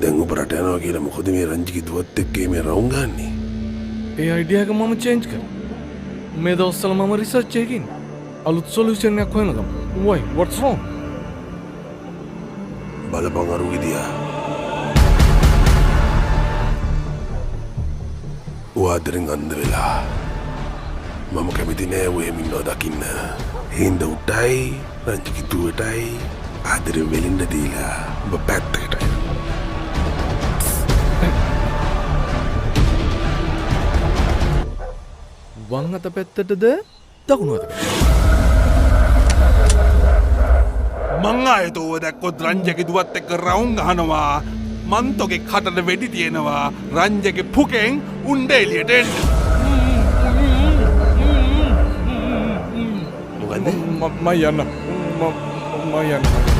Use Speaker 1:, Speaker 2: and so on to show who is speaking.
Speaker 1: දැන් ඔබට යනවා කියලා මොකද මේ රංජිගේ දුවත් එක්ක මේ රවුම් ගන්නේ?
Speaker 2: ඒ අයිඩියා එක මම චේන්ජ් කරා. මේ දවස්වල මම රිසර්ච් එකකින් අලුත් සොලියුෂන් එකක් හොයනවා. why what's wrong?
Speaker 1: බලපං අරුගේ දිහා. වාදරෙන් අන්ද වෙලා. මම කැමති නෑ ඔය මින්නව දකින්න. හින්ද උටයි රංජිගේ දුවටයි ආදරෙන් වෙලින්න දීලා ඔබ පැත්තකට.
Speaker 2: වං අත පැත්තටද දකුණු අත පැත්තටද?
Speaker 3: මං ආයෙත් ඕව දැක්කොත් රංජගේ දුවත් එක්ක රවුම් ගහනවා. මන්තෝගේ කටට වෙඩි තියෙනවා. රංජගේ පුකෙන් උණ්ඩ එළියට එන්න.
Speaker 1: මොකද?
Speaker 2: මම යන්න.